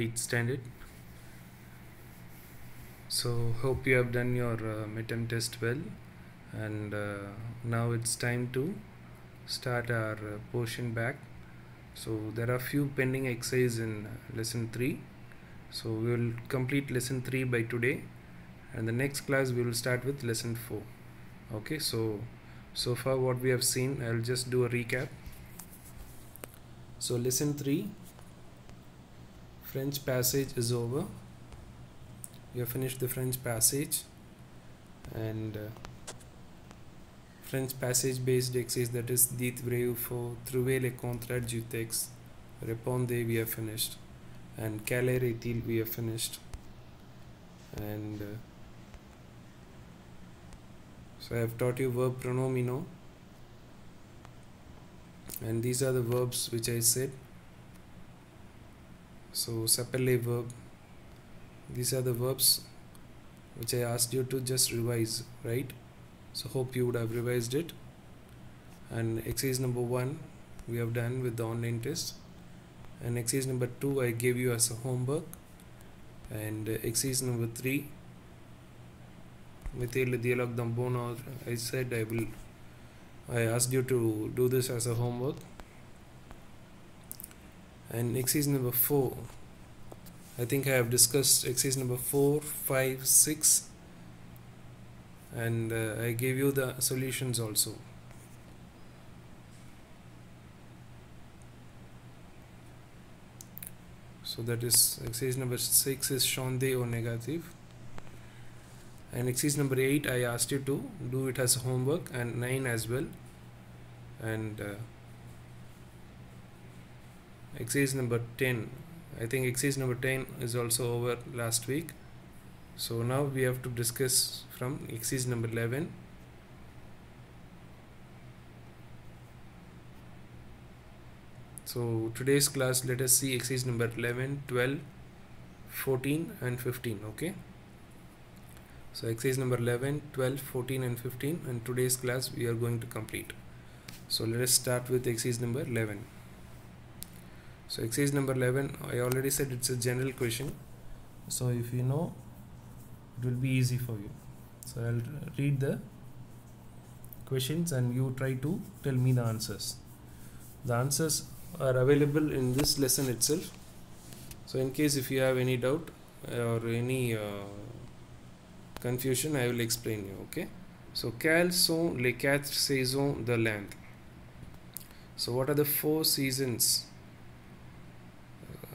8th standard. So hope you have done your midterm test well, and now it's time to start our portion back. So there are few pending exercises in lesson 3. So we will complete lesson 3 by today, and the next class we will start with lesson 4. Okay, so far what we have seen, I'll just do a recap. So lesson 3, French passage is over. We have finished the French passage, and French passage based exercise, that is dites vrai ou faux, trouver les contraires du texte, répondez, we have finished, and quelle heure est-il, we have finished. And so I have taught you verb pronomino, and these are the verbs which I said. So s'appeler verb, these are the verbs which I asked you to just revise, right? So hope you would have revised it. And exercise number 1 we have done with the online test, and exercise number 2 I gave you as a homework, and exercise number 3 mettez le dialogue dans bon ordre. I said I asked you to do this as a homework. And exercise number 4, I think I have discussed exercise number 4, 5, 6, and I gave you the solutions also. So that is exercise number 6 is chander au négatif, and exercise number 8 I asked you to do it as homework, and 9 as well. And exercise number 10, I think exercise number 10 is also over last week. So now we have to discuss from exercise number 11. So today's class, let us see exercise number 11, 12, 14 and 15. Okay, so exercise number 11, 12, 14 and 15, and today's class we are going to complete. So let us start with exercise number 11. So exercise number 11, I already said it's a general question, so if you know, it will be easy for you. So I'll read the questions and you try to tell me the answers. The answers are available in this lesson itself. So in case if you have any doubt or any confusion, I will explain you. Okay, so quelles sont les 4 saisons de l'Inde? So what are the 4 seasons?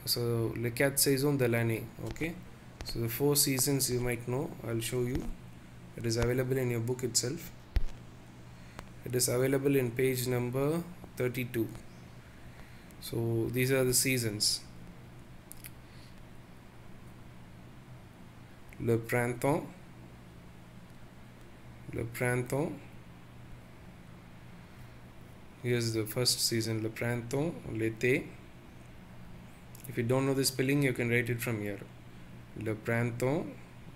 So les 4 saisons de l'année. Okay, so the 4 seasons you might know, I'll show you. It is available in your book itself. It is available in page number 32. So these are the seasons. Le printemps, here's the first season, le printemps, l'été. If you don't know the spelling, you can write it from here. Le printemps,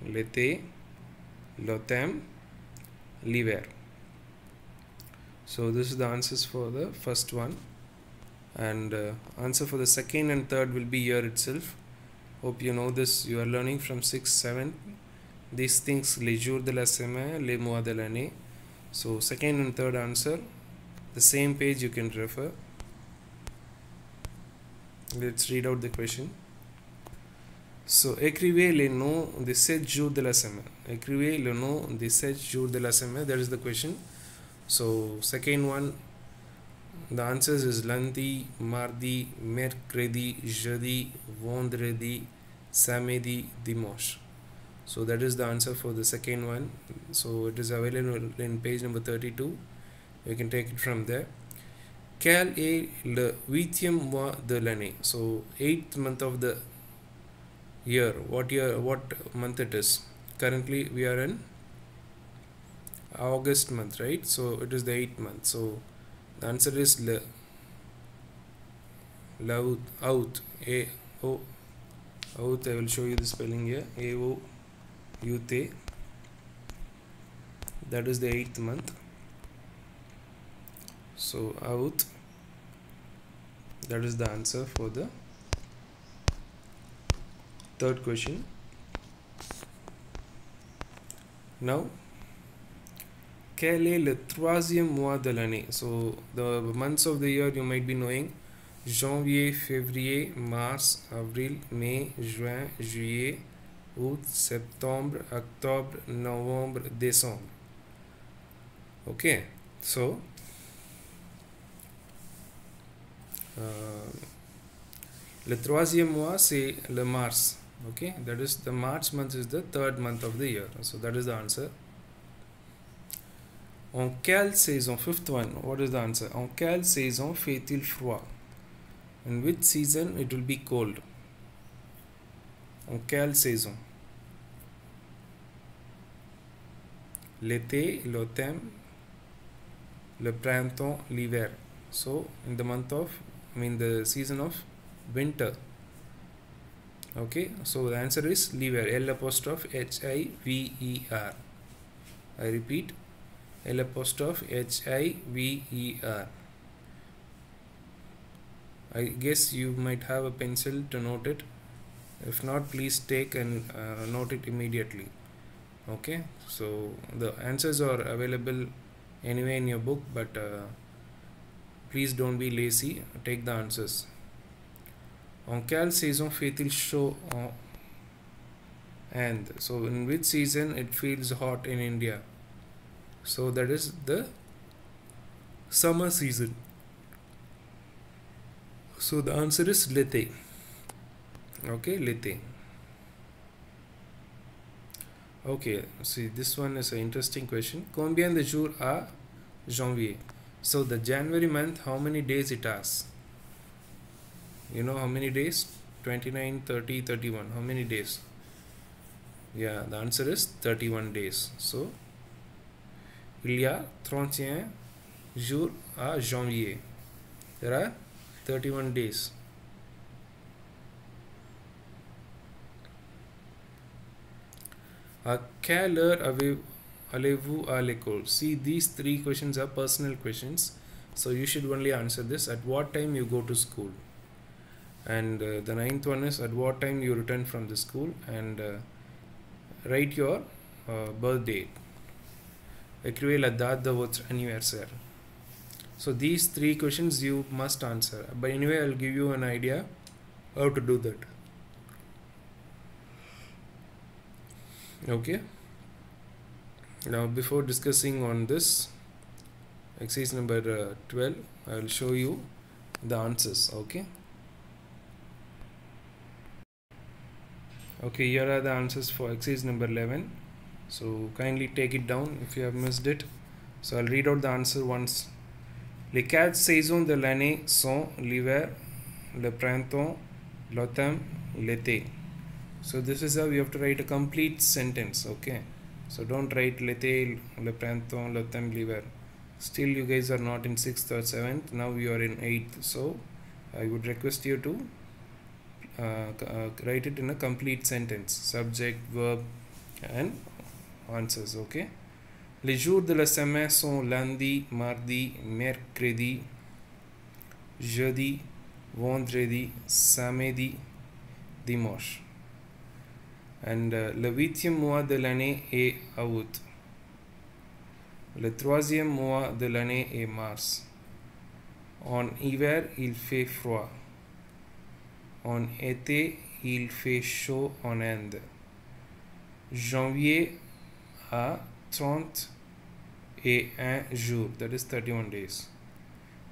l'été, l'automne, l'hiver. So this is the answers for the first one, and answer for the second and third will be here itself. Hope you know this. You are learning from 6, 7. These things, les jours de la semaine, les mois de l'année. So second and third answer, the same page you can refer. Let's read out the question. So écrivez les noms des 7 jours de la semaine. Écrivez le nom des 7 jours de la semaine. That is the question. So second one, the answers is lundi, mardi, mercredi, jeudi, vendredi, samedi, dimanche. So that is the answer for the second one. So it is available in page number 32. You can take it from there. Quel est le 8e mois de l'année? So 8th month of the year. What month it is? Currently we are in August month, right? So it is the 8th month. So the answer is le août. Août. I will show you the spelling here. A-O-U-T. That is the 8th month. So août. That is the answer for the Third question. Now, quel est le troisième mois de l'année? So the months of the year you might be knowing: janvier, février, mars, avril, mai, juin, juillet, août, septembre, octobre, novembre, décembre. Okay, so le troisième mois c'est le mars. Okay, that is the March month is the third month of the year. So that is the answer. En quelle saison? Fifth one. What is the answer? En quelle saison fait-il froid? In which season it will be cold? En quelle saison? L'été, l'automne, le printemps, l'hiver. So in the month of, the season of winter. Okay, so the answer is l'hiver. L apostrophe H-I-V-E-R. I repeat, L apostrophe H-I-V-E-R. I guess you might have a pencil to note it. If not, please take and note it immediately. Okay, so the answers are available anyway in your book, but please don't be lazy. Take the answers. En quelle saison fait-il chaud and so in which season it feels hot in India? So that is the summer season. So the answer is l'été. Okay, l'été. Okay, see, this one is an interesting question. Combien de jours à janvier? So the January month, how many days it has? You know how many days? 29, 30, 31. How many days? Yeah, the answer is 31 days. So il y a 31 jours à janvier. There are 31 days. À quelle heure allez-vous à l'école? See, these three questions are personal questions, so you should only answer this. At what time you go to school? And the ninth one is at what time you return from the school, and write your birth date. Écrivez la date de votre anniversaire. So these three questions you must answer. But anyway, I'll give you an idea how to do that. Okay. Now, before discussing on this exercise number 12, I will show you the answers. Okay. Okay, here are the answers for exercise number 11. So kindly take it down if you have missed it. So I'll read out the answer once. Les quatre saisons de l'année sont l'hiver, le printemps, l'automne, l'été. So this is how you have to write a complete sentence. Okay. So don't write l'été, le printemps, l'automne, l'hiver. Still you guys are not in 6th or 7th. Now you are in 8th. So I would request you to write it in a complete sentence. Subject, verb and answers. Okay. Les jours de la semaine sont lundi, mardi, mercredi, jeudi, vendredi, samedi, dimanche. And le huitième mois de l'année est août. Le troisième mois de l'année est mars. En hiver, il fait froid. En été, il fait chaud en Inde. Janvier a 31 jours, that is 31 days.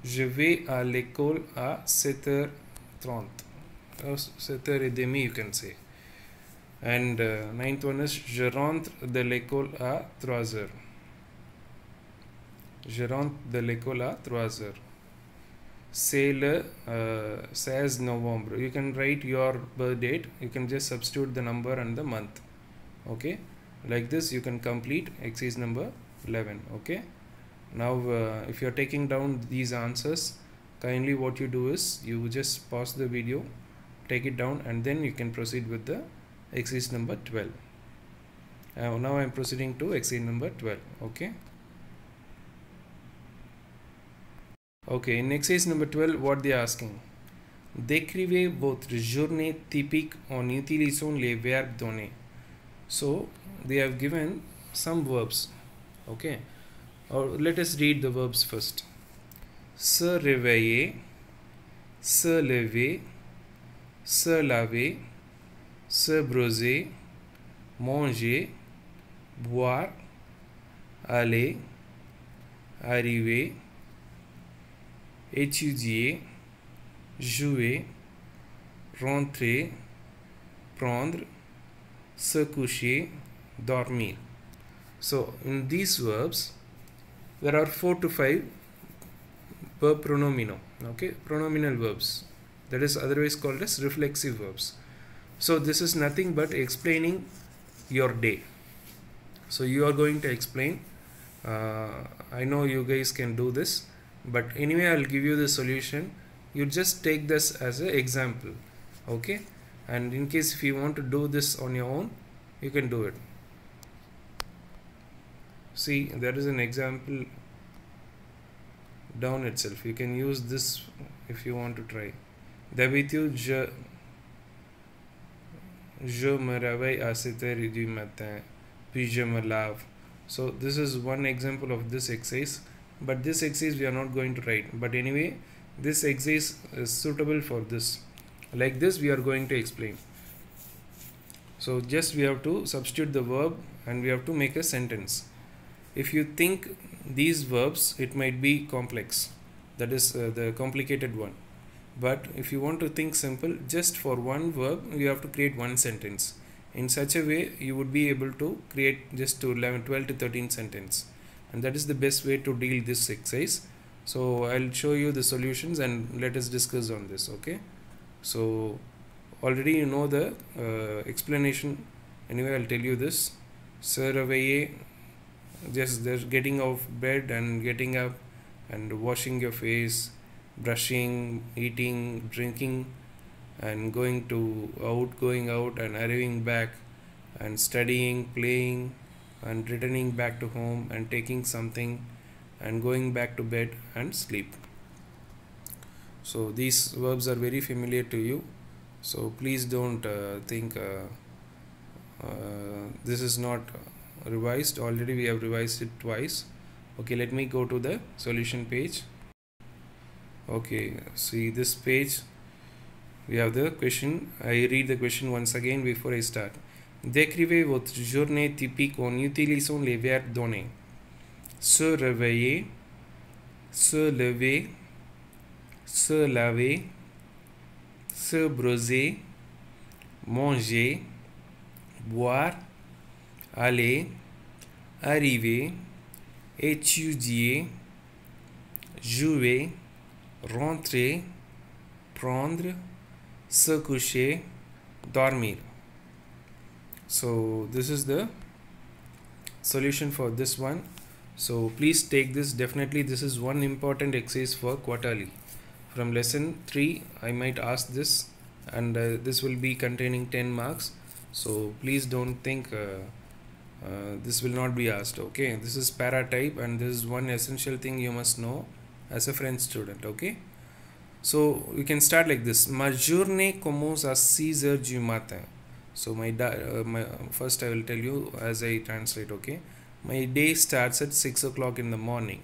Je vais à l'école à 7h30. 7h30 you can say. And ninth one is je rentre de l'école à 3h. Je rentre de l'école à 3h. C'est le 16 November. You can write your birth date. You can just substitute the number and the month. Okay. Like this you can complete exercise number 11. Okay. Now if you are taking down these answers, kindly what you do is you just pause the video, take it down, and then you can proceed with the exercise number 12. Now I am proceeding to exercise number 12. Okay. Okay, in exercise number 12, what they are asking? Décrivez votre journée typique en utilisant les verbes donnés. So they have given some verbs. Okay. Or let us read the verbs first. Se réveiller, se lever, se laver, se brosser, manger, boire, aller, arriver, étudier, jouer, rentrer, prendre, se coucher, dormir. So in these verbs there are 4 to 5 verb pronomino, okay, pronominal verbs, that is otherwise called as reflexive verbs. So this is nothing but explaining your day. So you are going to explain. I know you guys can do this, but anyway I'll give you the solution. You just take this as an example, okay, and in case if you want to do this on your own, you can do it. See, there is an example down itself. You can use this if you want to try. D'habitude, je me réveille à 7h du matin, puis je me lave. So this is one example of this exercise, but this exercise we are not going to write. But anyway, this exercise is suitable for this. Like this we are going to explain. So just we have to substitute the verb and we have to make a sentence. If you think these verbs, it might be complex, that is the complicated one. But if you want to think simple, just for one verb you have to create one sentence. In such a way you would be able to create just to 11, 12 to 13 sentence, and that is the best way to deal this exercise. So I'll show you the solutions and let us discuss on this. Okay, so already you know the explanation. Anyway, I'll tell you this. Se réveiller, just getting out of bed and getting up and washing your face, brushing, eating, drinking, and going out and arriving back, and studying, playing, and returning back to home and taking something and going back to bed and sleep. So these verbs are very familiar to you, so please don't think this is not revised. Already we have revised it twice. Okay, let me go to the solution page. Okay, see this page, we have the question. I read the question once again before I start. Décrivez votre journée typique en utilisant les verbes donnés. Se réveiller, se lever, se laver, se brosser, manger, boire, aller, arriver, étudier, jouer, rentrer, prendre, se coucher, dormir. So this is the solution for this one. So please take this. Definitely this is one important exercise for quarterly. From lesson 3 I might ask this, and this will be containing 10 marks. So please don't think this will not be asked. Okay, this is para type, and this is one essential thing you must know as a French student. Okay, so we can start like this. Ma journée commence à 6h du matin. So my first I will tell you as I translate. Okay, my day starts at 6 o'clock in the morning.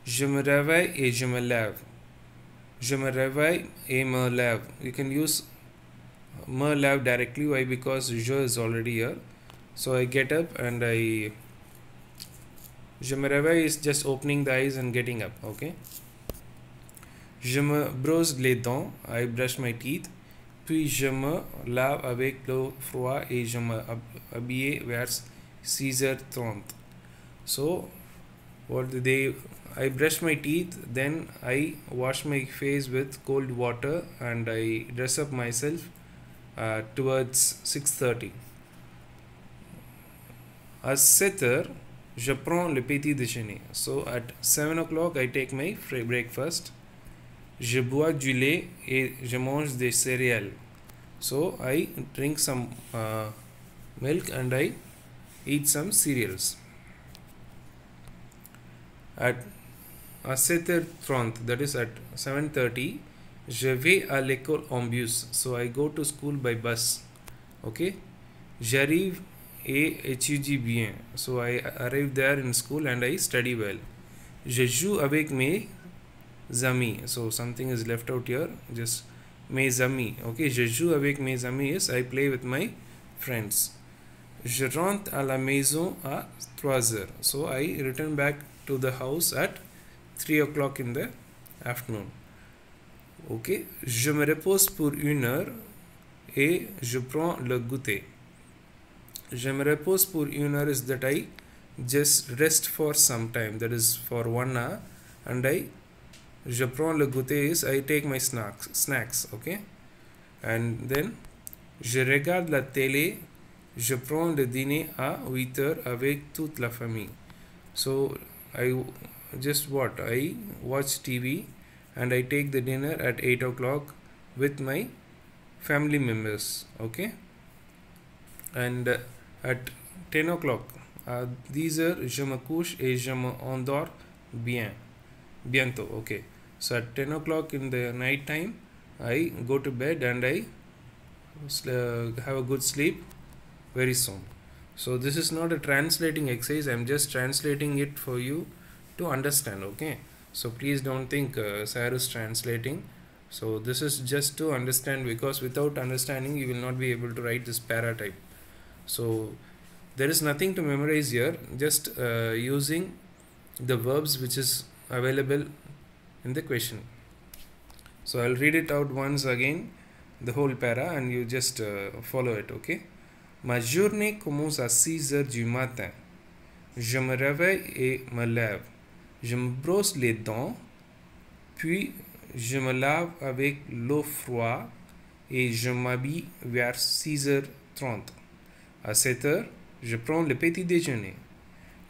Je me réveille et je me lève. Je me réveille et me lève. You can use me lève directly. Why? Because je is already here. So I get up and je me réveille is just opening the eyes and getting up. Okay. Je me brosse les dents. I brush my teeth. Puis je me lave avec l'eau froide et je me habille vers 6h30. So I brush my teeth, then I wash my face with cold water and I dress up myself towards 6:30. À 7h, je prends le petit déjeuner. So at 7 o'clock I take my breakfast. Je bois du lait et je mange des céréales. So I drink some milk and I eat some cereals. À 7h30, that is at 7:30, Je vais à l'école en bus. So I go to school by bus. Okay. J'arrive et étudie bien. So I arrive there in school and I study well. Je joue avec mes amis. So something is left out here. Just mes amis. Okay. Je joue avec mes amis is I play with my friends. Je rentre à la maison à 3 heures. So I return back to the house at 3 o'clock in the afternoon. Ok, je me repose pour 1 heure et je prends le goûter. Je me repose pour 1 heure is that I just rest for some time, that is for 1 hour, and je prends le goûter is I take my snacks, okay, and then je regarde la télé, je prends le dîner à 8 heures avec toute la famille. So I watch TV and I take the dinner at 8 o'clock with my family members. Okay, and at 10 o'clock these are je me couche et je me endors bientôt. Okay, so at 10 o'clock in the night time I go to bed and I have a good sleep very soon. So this is not a translating exercise, I'm just translating it for you to understand. Okay, so please don't think Sir is translating. So this is just to understand, because without understanding you will not be able to write this para type. So there is nothing to memorize here, just using the verbs which is available in the question. So I'll read it out once again, the whole para, and you just follow it. Okay. Ma journée commence à 6 heures du matin. Je me réveille et me lève. Je me brosse les dents, puis je me lave avec l'eau froide et je m'habille vers 6h30. À 7 heures, je prends le petit déjeuner.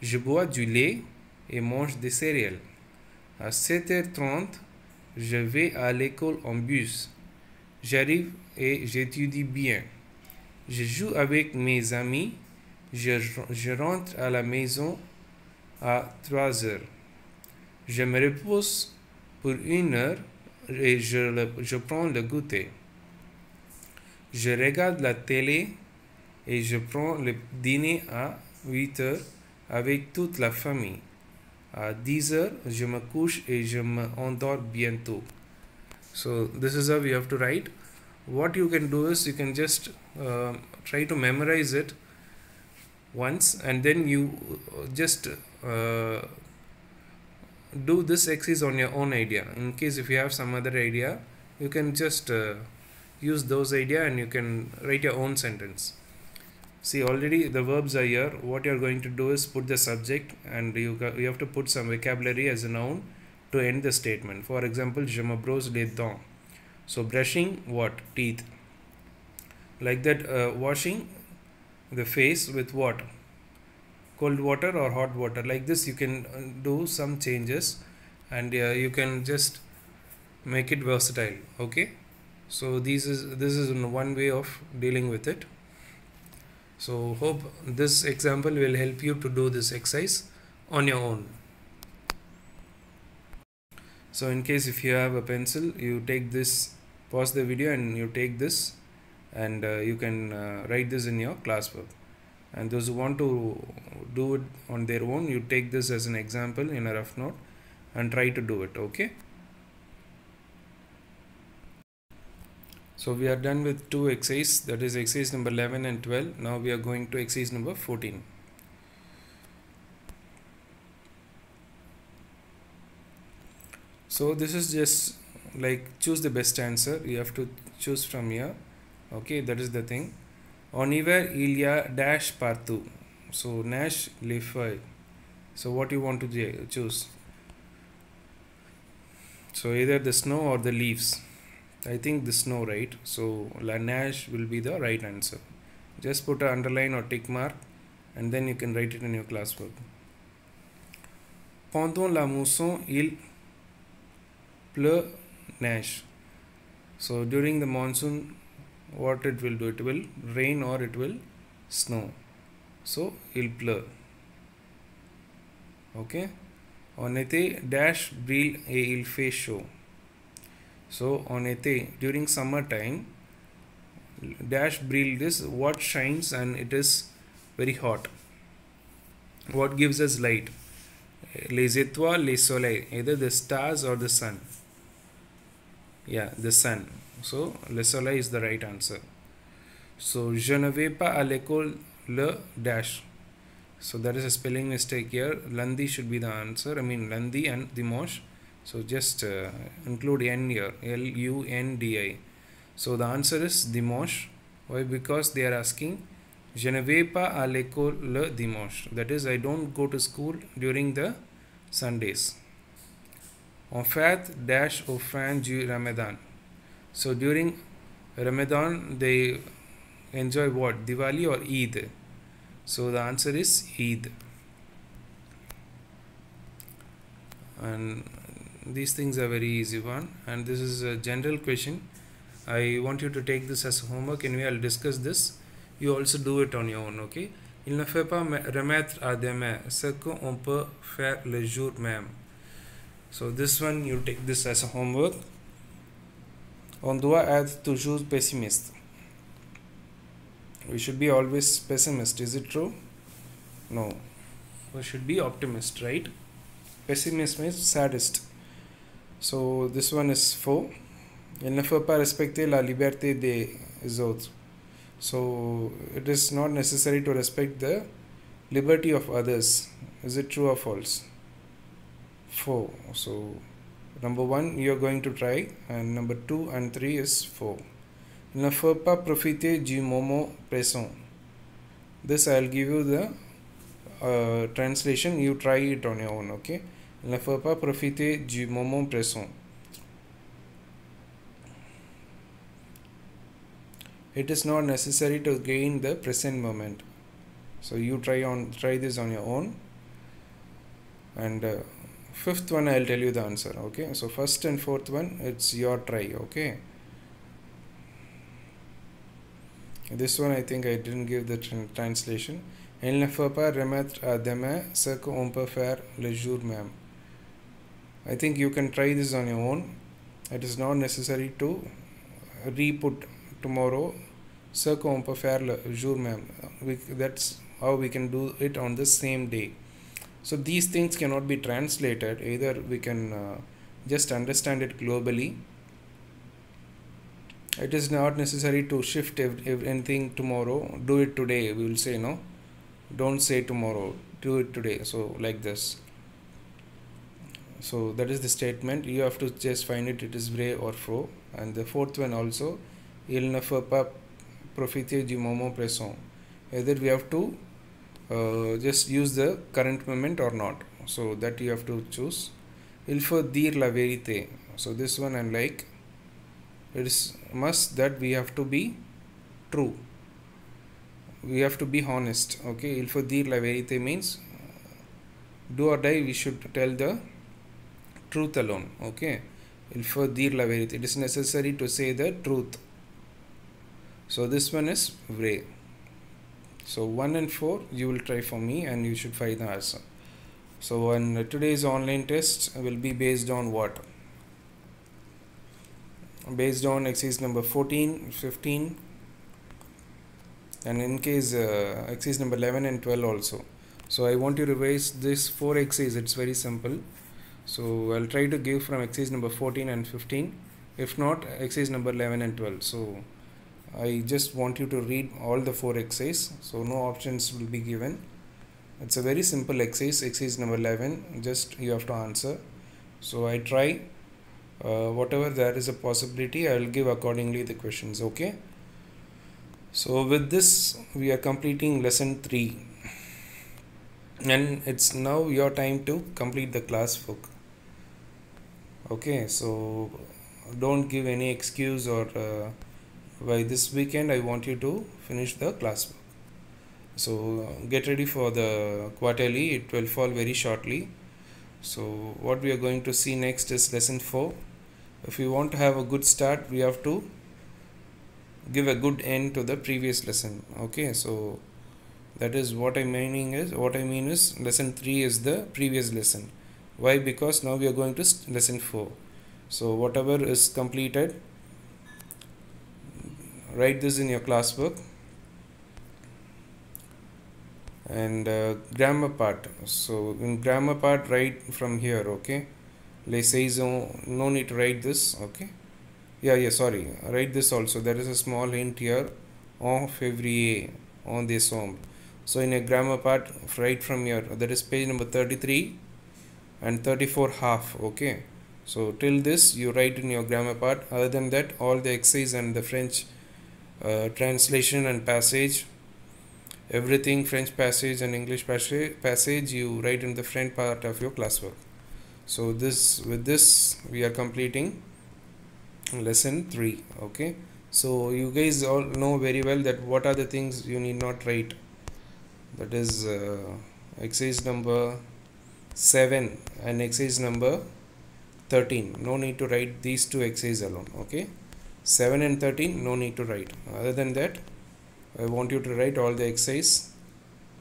Je bois du lait et mange des céréales. À 7h30, je vais à l'école en bus. J'arrive et j'étudie bien. Je joue avec mes amis. Je rentre à la maison à 3 heures. Je me repose pour 1 heure et je prends le goûter. Je regarde la télé et je prends le dîner à 8 heures avec toute la famille. À 10 heures, je me couche et je me endors bientôt. So this is how you have to write. What you can do is you can just try to memorize it once, and then you just do this exercise on your own idea. In case if you have some other idea, you can just use those idea and you can write your own sentence. See, already the verbs are here. What you are going to do is put the subject, and you have to put some vocabulary as a noun to end the statement. For example, je me brosse les dents. So brushing what? Teeth. Like that, washing the face with what? Cold water or hot water. Like this you can do some changes, and you can just make it versatile. Okay, so this is one way of dealing with it. So hope this example will help you to do this exercise on your own. So in case if you have a pencil, you take this, pause the video and you take this, and you can write this in your classwork. And those who want to do it on their own, you take this as an example in a rough note and try to do it. Okay. So we are done with two exercises, that is exercise number 11 and 12. Now we are going to exercise number 14. So this is just like choose the best answer. You have to choose from here. Okay, that is the thing. En hiver, il y a dash partout. So neige les feuilles. So what you want to choose? So either the snow or the leaves. I think the snow, right? So la neige will be the right answer. Just put an underline or tick mark, and then you can write it in your classwork. Pendant la mousson, il pleut neige. So during the monsoon, what it will do? It will rain or it will snow. So il pleut. Okay. En été, dash brille et il fait chaud. So en été, during summer time, dash brille this, what shines and it is very hot. What gives us light? Les étoiles, les soleils, either the stars or the sun. Yeah, the sun. So le soleil is the right answer. So je ne vais pas à l'école le dash. So that is a spelling mistake here. Lundi should be the answer. I mean lundi and dimanche. So just include n here. Lundi. So the answer is dimanche. Why? Because they are asking je ne vais pas à l'école le dimanche. That is, I don't go to school during the Sundays. En fait, dash au fin du Ramadan. So during Ramadan, they enjoy what? Diwali or Eid? So the answer is Eid. And these things are very easy one. And this is a general question. I want you to take this as homework. Anyway, I'll discuss this. You also do it on your own, okay? Il ne faut pas remettre à demain ce qu'on peut faire le jour même. So this one, you take this as a homework. On doit être toujours pessimiste. We should be always pessimist. Is it true? No. We should be optimist, right? Pessimist means sadist. So this one is faux. Il ne faut pas respecter la liberté des autres. So it is not necessary to respect the liberty of others. Is it true or false? Faux. So number 1 you are going to try, and number 2 and 3 is faux. Il ne faut pas profiter du moment présent. This I will give you the translation. You try it on your own, okay? Il ne faut pas profiter du moment présent. It is not necessary to gain the present moment. So you try this on your own. And fifth one, I'll tell you the answer. Okay. So first and fourth one, it's your try. Okay. This one I think I didn't give the translation. Il ne faut pas remettre à demain ce qu'on peut faire le jour même. I think you can try this on your own. It is not necessary to re-put tomorrow ce qu'on peut faire le jour même. That's how we can do it on the same day. So these things cannot be translated. Either we can just understand it globally. It is not necessary to shift anything tomorrow. Do it today. We will say no. Don't say tomorrow. Do it today. So like this. So that is the statement. You have to just find it. It is vrai or faux. And the fourth one also. Il ne faut pas profiter du moment présent. Either we have to just use the current moment or not. So that you have to choose. Il faut dire la vérité. So this one I'm like. It is must that we have to be true. We have to be honest. Okay. Il faut dire la vérité means do or die. We should tell the truth alone. Okay. Il faut dire la vérité. It is necessary to say the truth. So this one is vrai. So 1 and 4 you will try for me and you should find the answer. So today's online test will be based on what? Based on exercise number 14, 15 and in case exercise number 11 and 12 also. So I want you to revise this 4 exercises. It's very simple. So I'll try to give from exercise number 14 and 15. If not, exercise number 11 and 12. So I just want you to read all the 4 exercises. So no options will be given. It's a very simple exercise. Exercise number 11. Just you have to answer. So I try. Whatever there is a possibility, I will give accordingly the questions. Okay. So with this, we are completing lesson 3. And it's now your time to complete the class book. Okay. So don't give any excuse or by this weekend I want you to finish the class book. So get ready for the quarterly. It will fall very shortly. So what we are going to see next is lesson 4. If we want to have a good start, we have to give a good end to the previous lesson. Okay, so that is what I mean is lesson 3 is the previous lesson. Why? Because now we are going to lesson 4. So whatever is completed, write this in your classwork. And grammar part, so in grammar part write from here, okay. Les saisons, no need to write this, okay. Sorry, write this also. There is a small hint here, en février, en décembre. So in a grammar part, write from here, that is page number 33 and 34 half, okay. So till this you write in your grammar part. Other than that, all the exercise and the French translation and passage, everything, French passage and English passage, you write in the front part of your classwork. So with this we are completing lesson 3, okay. So you guys all know very well that what are the things you need not write. That is exercise number 7 and exercise number 13. No need to write these two exercises alone, okay. 7 and 13 no need to write. Other than that, I want you to write all the exercise,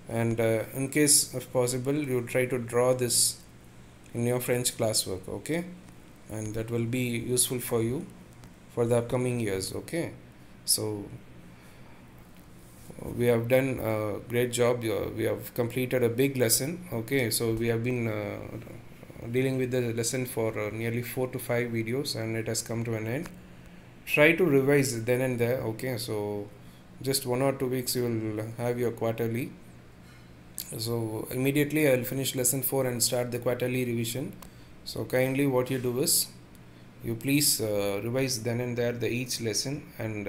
and in case if possible you try to draw this in your French classwork, okay, and that will be useful for you for the upcoming years, okay. So we have done a great job. We have completed a big lesson, okay. So we have been dealing with the lesson for nearly 4 to 5 videos, and it has come to an end. Try to revise then and there, okay. So just 1 or 2 weeks you will have your quarterly. So immediately I will finish lesson 4 and start the quarterly revision. So kindly what you do is, you please revise then and there the each lesson, and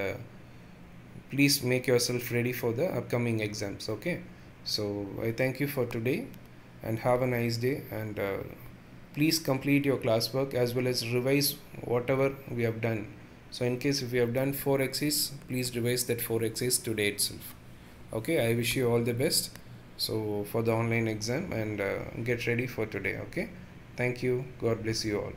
please make yourself ready for the upcoming exams, okay. So I thank you for today and have a nice day, and please complete your classwork as well as revise whatever we have done. So in case if you have done 4 exercises, please revise that 4 exercises today itself, okay. I wish you all the best so for the online exam, and get ready for today, okay. Thank you. God bless you all.